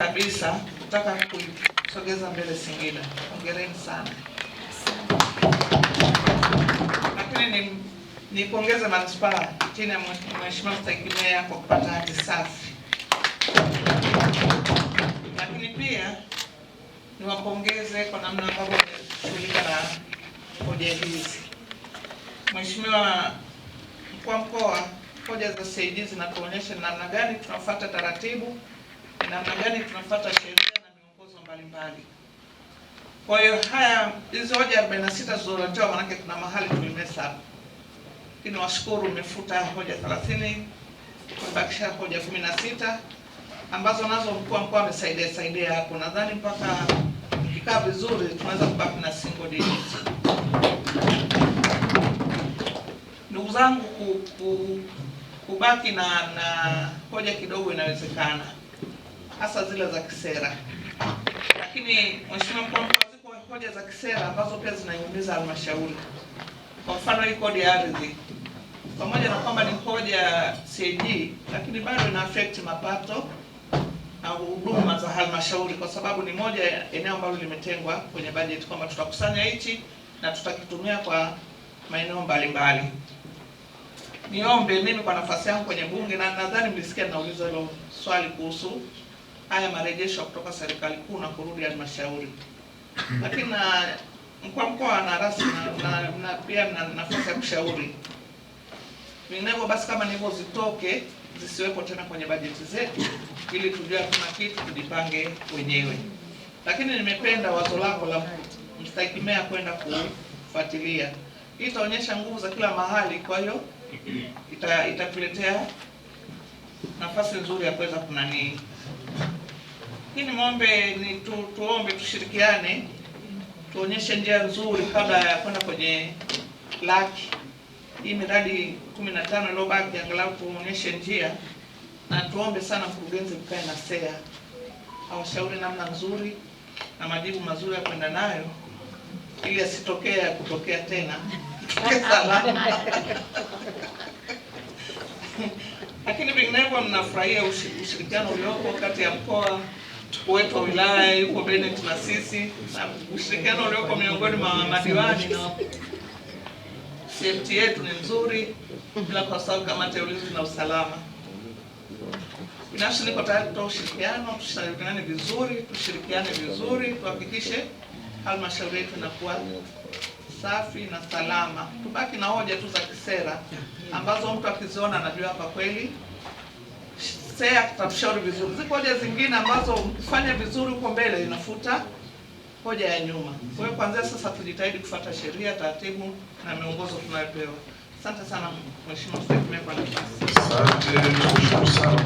Kabisa nataka kusogeza mbele Singida. Hongereni sana. Lakini nipongeze manispaa chini ya Mheshimiwa Mstahiki Meya kwa kupata hati safi. Lakini pia niwapongeze kwa namna ambavyo wameshughulika na hoja hizi. Mheshimiwa Mkuu wa Mkoa, hoja za CAG zinatuonyesha namna gani tunafuata taratibu, namna gani tunafuata sheria na miongozo mbalimbali. Kwa hiyo hizo hoja 46 zilizotolewa, manake kuna mahali tulimesa hapo. Lakini washukuru, umefuta hoja 30, umebakisha hoja 16 ambazo nazo mkuu wa mkoa amesaidia hapo. Nadhani mpaka ikikaa vizuri tunaweza kubaki na single digit. Ndugu zangu, kubaki na hoja kidogo inawezekana, hasa zile za kisera. Lakini Mheshimiwa Mkuu wa Mkoa, ziko hoja za kisera ambazo pia zinaiumiza halmashauri. Kwa mfano hii kodi ya ardhi, pamoja na kwamba ni hoja CAG, lakini bado ina affect mapato na huduma za halmashauri, kwa sababu ni moja ya eneo ambalo limetengwa kwenye budget kwamba tutakusanya hichi na tutakitumia kwa maeneo mbalimbali. Niombe mimi kwa nafasi yangu kwenye bunge, na nadhani mlisikia nauliza hilo swali kuhusu haya marejesho kutoka serikali kuu na kurudi halmashauri. Lakini na mkuu wa mkoa na rasmi na pia na nafasi ya kushauri. Vinginevyo basi kama nilivyo zitoke, zisiwepo tena kwenye bajeti zetu, ili tujue kuna kitu tujipange wenyewe. Lakini nimependa wazo lako la Mstahiki Meya kwenda kufuatilia. Hii itaonyesha nguvu za kila mahali, kwa hiyo itatuletea nafasi nzuri ya kuweza kunani. Lakini tuombe tushirikiane, tuonyeshe njia nzuri kabla ya kwenda kwenye laki. Hii miradi 15 iliyobaki angalau tuonyeshe njia, na tuombe sana mkurugenzi mkae na SEA awashauri namna nzuri na majibu mazuri ya kwenda nayo, ili asitokea kutokea tena. Lakini vinginevyo mnafurahia ushirikiano uliopo kati ya mkoa wetu wa wilaya yuko Bennett na sisi, na ushirikiano uliopo miongoni mwa madiwani na CFT yetu ni nzuri, bila kwa sababu kamati ya ulinzi na usalama. Binafsi niko tayari kutoa ushirikiano, tushirikiane vizuri, tuhakikishe halmashauri yetu inakuwa safi na salama. Tubaki na hoja tu za kisera ambazo mtu akiziona anajua hapa kweli SEA tutashauri vizuri. Ziko hoja zingine ambazo kufanya vizuri huko mbele inafuta hoja ya nyuma. Kwa hiyo kuanzia sasa tujitahidi kufuata sheria, taratibu na miongozo tunayopewa. Asante sana Mheshimiwa Mstahiki Meya kwa nafasi. Asante.